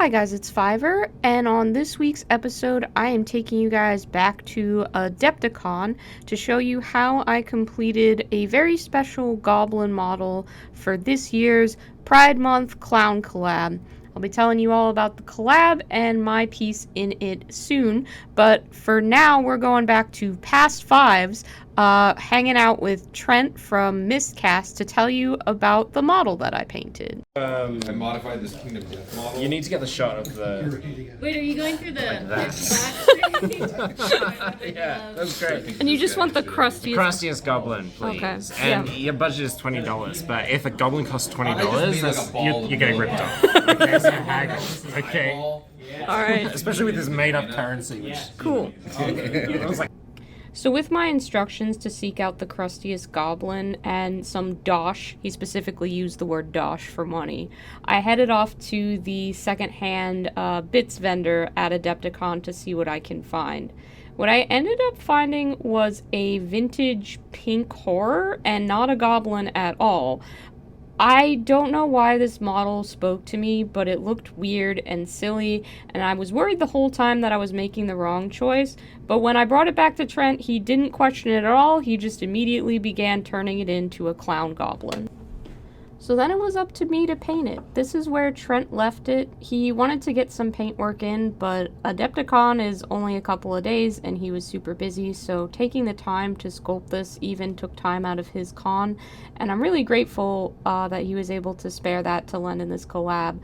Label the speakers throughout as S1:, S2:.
S1: Hi guys, it's Fiverr, and on this week's episode, I am taking you guys back to Adepticon to show you how I completed a very special goblin model for this year's Pride Month Clown Collab. I'll be telling you all about the collab and my piece in it soon, but for now, we're going back to past fives, hanging out with Trent from Mistcast to tell you about the model that I painted.
S2: I modified this Kingdom Death model.
S3: You need to get the shot of the...
S4: Wait, are you going through the
S3: Yeah, that's great.
S1: And you just want the crustiest...
S3: Crustiest goblin, please.
S1: Okay.
S3: And your budget is $20, but if a goblin costs $20, that's, you're getting ripped off. Okay, so haggle. Okay.
S1: Alright.
S3: Especially with this made-up currency, which...
S1: Cool.
S3: It was like...
S1: So with my instructions to seek out the crustiest goblin and some dosh, he specifically used the word dosh for money, I headed off to the secondhand bits vendor at Adepticon to see what I can find. What I ended up finding was a vintage pink horror and not a goblin at all. I don't know why this model spoke to me, but it looked weird and silly, and I was worried the whole time that I was making the wrong choice, but when I brought it back to Trent, he didn't question it at all, he just immediately began turning it into a clown goblin. So then it was up to me to paint it. This is where Trent left it. He wanted to get some paint work in, but Adepticon is only a couple of days and he was super busy, so taking the time to sculpt this even took time out of his con, and I'm really grateful that he was able to spare that to lend in this collab.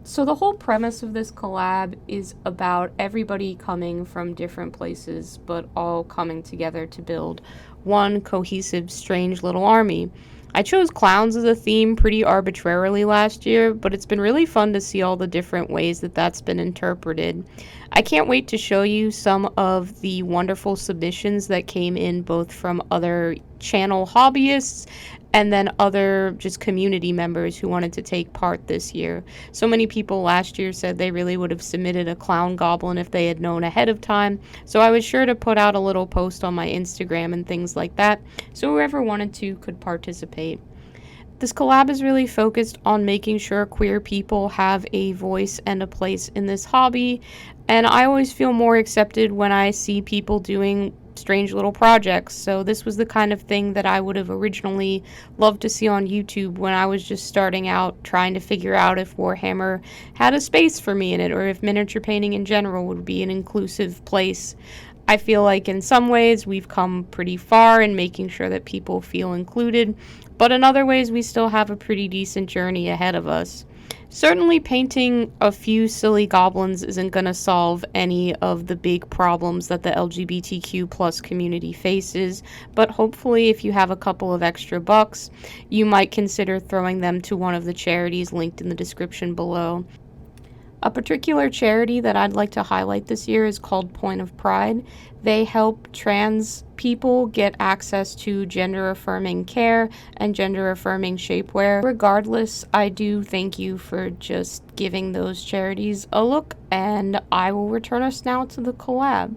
S1: So the whole premise of this collab is about everybody coming from different places, but all coming together to build one cohesive, strange little army. I chose clowns as a theme pretty arbitrarily last year, but it's been really fun to see all the different ways that that's been interpreted. I can't wait to show you some of the wonderful submissions that came in both from other channel hobbyists and then other just community members who wanted to take part this year. So many people last year said they really would have submitted a clown goblin if they had known ahead of time, so I was sure to put out a little post on my Instagram and things like that, so whoever wanted to could participate. This collab is really focused on making sure queer people have a voice and a place in this hobby, and I always feel more accepted when I see people doing strange little projects, so this was the kind of thing that I would have originally loved to see on YouTube when I was just starting out trying to figure out if Warhammer had a space for me in it, or if miniature painting in general would be an inclusive place. I feel like in some ways we've come pretty far in making sure that people feel included, but in other ways we still have a pretty decent journey ahead of us. Certainly painting a few silly goblins isn't going to solve any of the big problems that the LGBTQ plus community faces, but hopefully if you have a couple of extra bucks, you might consider throwing them to one of the charities linked in the description below. A particular charity that I'd like to highlight this year is called Point of Pride. They help trans people get access to gender-affirming care and gender-affirming shapewear. Regardless, I do thank you for just giving those charities a look, and I will return us now to the collab.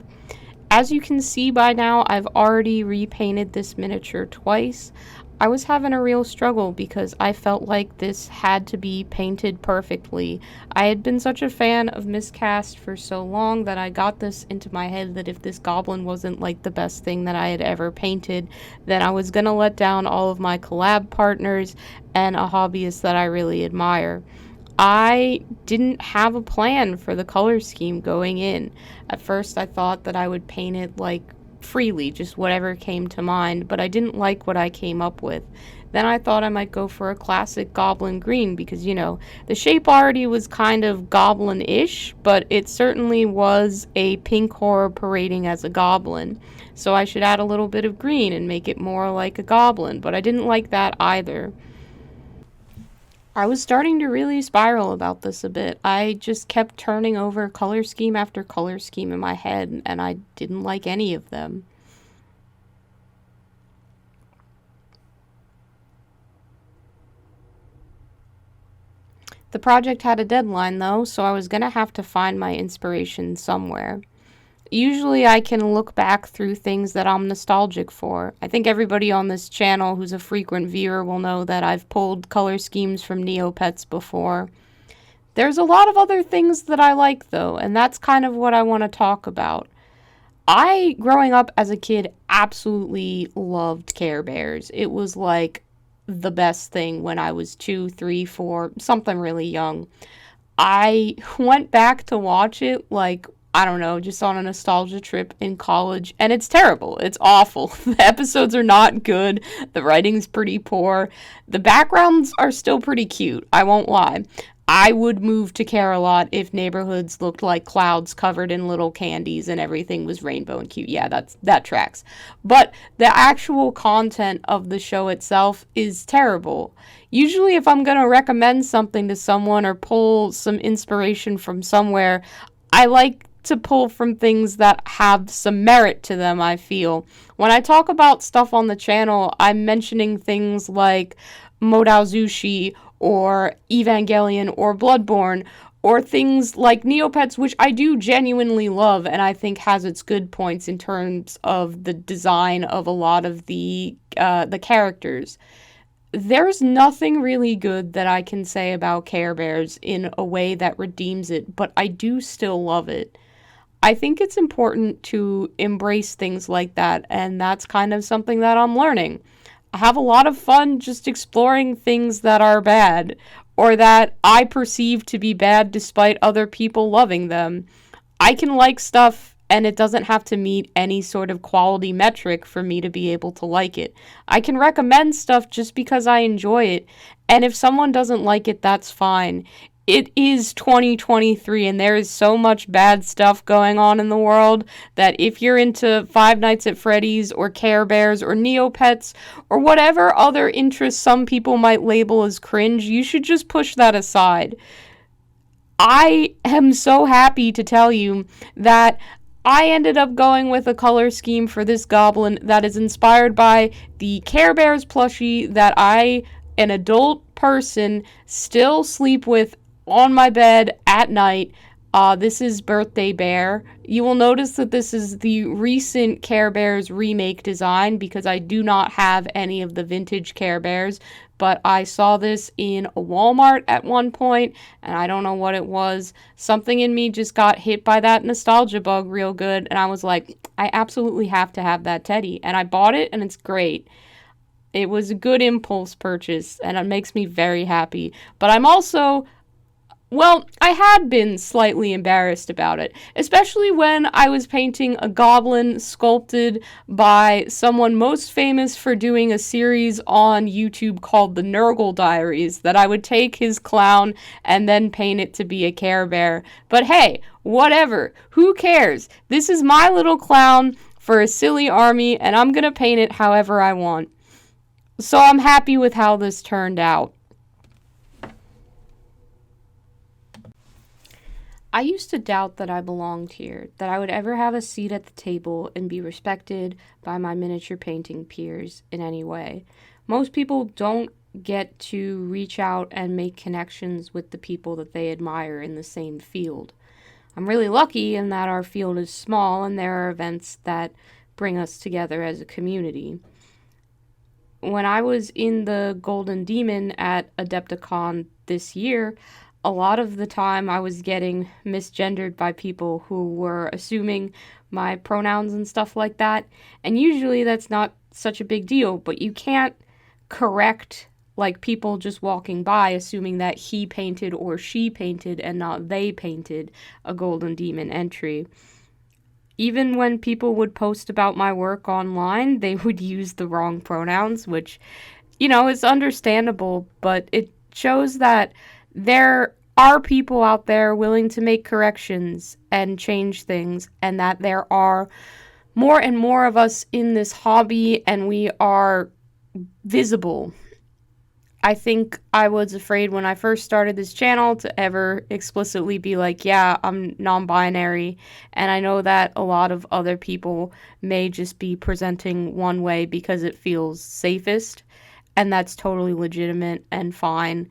S1: As you can see by now, I've already repainted this miniature twice. I was having a real struggle because I felt like this had to be painted perfectly. I had been such a fan of Miscast for so long that I got this into my head that if this goblin wasn't like the best thing that I had ever painted, then I was gonna let down all of my collab partners and a hobbyist that I really admire. I didn't have a plan for the color scheme going in. At first I thought that I would paint it like freely, just whatever came to mind, but I didn't like what I came up with. Then I thought I might go for a classic goblin green because, you know, the shape already was kind of goblin-ish, but it certainly was a pink horror parading as a goblin. So I should add a little bit of green and make it more like a goblin, but I didn't like that either. I was starting to really spiral about this a bit. I just kept turning over color scheme after color scheme in my head, and I didn't like any of them. The project had a deadline, though, so I was gonna have to find my inspiration somewhere. Usually I can look back through things that I'm nostalgic for. I think everybody on this channel who's a frequent viewer will know that I've pulled color schemes from Neopets before. There's a lot of other things that I like, though, and that's kind of what I want to talk about. I, growing up as a kid, absolutely loved Care Bears. It was like the best thing when I was 2, 3, 4, something really young. I went back to watch it, like, I don't know, just on a nostalgia trip in college, and it's terrible. It's awful. The episodes are not good. The writing's pretty poor. The backgrounds are still pretty cute, I won't lie. I would move to Care a lot if neighborhoods looked like clouds covered in little candies and everything was rainbow and cute. Yeah, that tracks. But the actual content of the show itself is terrible. Usually if I'm going to recommend something to someone or pull some inspiration from somewhere, I like to pull from things that have some merit to them, I feel. When I talk about stuff on the channel, I'm mentioning things like Modao Zushi or Evangelion or Bloodborne, or things like Neopets, which I do genuinely love and I think has its good points in terms of the design of a lot of the characters. There's nothing really good that I can say about Care Bears in a way that redeems it, but I do still love it. I think it's important to embrace things like that, and that's kind of something that I'm learning. I have a lot of fun just exploring things that are bad, or that I perceive to be bad despite other people loving them. I can like stuff, and it doesn't have to meet any sort of quality metric for me to be able to like it. I can recommend stuff just because I enjoy it, and if someone doesn't like it, that's fine. It is 2023 and there is so much bad stuff going on in the world that if you're into Five Nights at Freddy's or Care Bears or Neopets or whatever other interests some people might label as cringe, you should just push that aside. I am so happy to tell you that I ended up going with a color scheme for this goblin that is inspired by the Care Bears plushie that I, an adult person, still sleep with on my bed at night. This is Birthday Bear. You will notice that this is the recent Care Bears remake design because I do not have any of the vintage Care Bears, but I saw this in a Walmart at one point, and I don't know what it was. Something in me just got hit by that nostalgia bug real good, and I was like, I absolutely have to have that teddy, and I bought it, and it's great. It was a good impulse purchase, and it makes me very happy. But I'm also... well, I had been slightly embarrassed about it, especially when I was painting a goblin sculpted by someone most famous for doing a series on YouTube called The Nurgle Diaries, that I would take his clown and then paint it to be a Care Bear. But hey, whatever, who cares? This is my little clown for a silly army, and I'm gonna paint it however I want. So I'm happy with how this turned out. I used to doubt that I belonged here, that I would ever have a seat at the table and be respected by my miniature painting peers in any way. Most people don't get to reach out and make connections with the people that they admire in the same field. I'm really lucky in that our field is small and there are events that bring us together as a community. When I was in the Golden Demon at Adepticon this year, a lot of the time I was getting misgendered by people who were assuming my pronouns and stuff like that. And usually that's not such a big deal, but you can't correct like people just walking by assuming that he painted or she painted and not they painted a Golden Demon entry. Even when people would post about my work online, they would use the wrong pronouns, which, you know, is understandable, but it shows that there are people out there willing to make corrections and change things, and that there are more and more of us in this hobby, and we are visible. I think I was afraid when I first started this channel to ever explicitly be like, yeah, I'm non-binary. And I know that a lot of other people may just be presenting one way because it feels safest. And that's totally legitimate and fine.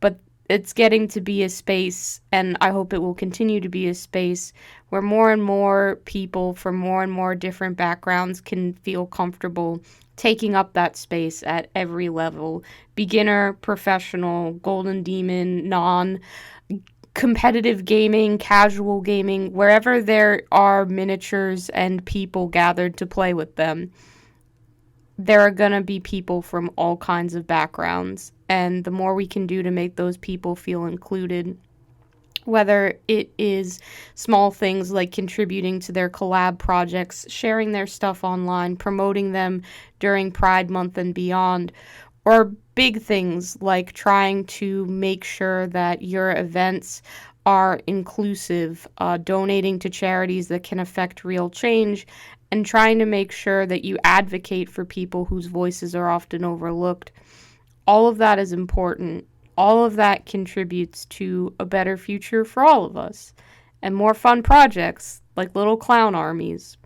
S1: But it's getting to be a space, and I hope it will continue to be a space, where more and more people from more and more different backgrounds can feel comfortable taking up that space at every level. Beginner, professional, golden demon, competitive gaming, casual gaming, wherever there are miniatures and people gathered to play with them, there are going to be people from all kinds of backgrounds. And the more we can do to make those people feel included, whether it is small things like contributing to their collab projects, sharing their stuff online, promoting them during Pride Month and beyond, or big things like trying to make sure that your events are inclusive, donating to charities that can affect real change, and trying to make sure that you advocate for people whose voices are often overlooked. All of that is important. All of that contributes to a better future for all of us, and more fun projects like little clown armies.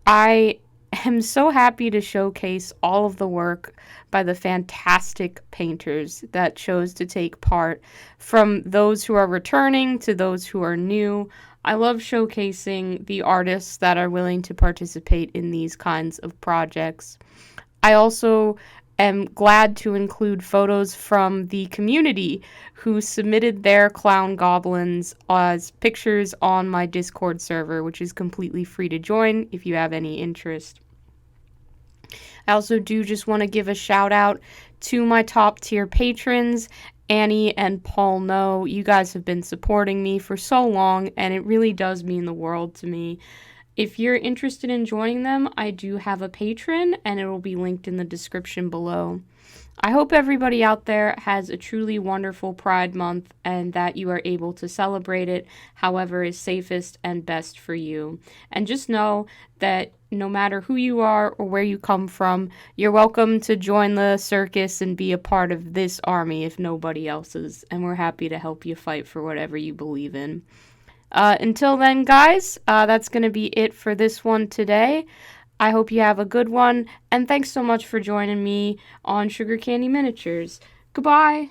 S1: I am so happy to showcase all of the work by the fantastic painters that chose to take part, from those who are returning to those who are new. I love showcasing the artists that are willing to participate in these kinds of projects. I also am glad to include photos from the community who submitted their clown goblins as pictures on my Discord server, which is completely free to join if you have any interest. I also do just want to give a shout out to my top tier patrons, Annie and Paul No. You guys have been supporting me for so long, and it really does mean the world to me. If you're interested in joining them, I do have a Patreon, and it will be linked in the description below. I hope everybody out there has a truly wonderful Pride Month, and that you are able to celebrate it however is safest and best for you. And just know that no matter who you are or where you come from, you're welcome to join the circus and be a part of this army if nobody else is. And we're happy to help you fight for whatever you believe in. Until then, guys, that's going to be it for this one today. I hope you have a good one, and thanks so much for joining me on Sugar Candy Miniatures. Goodbye!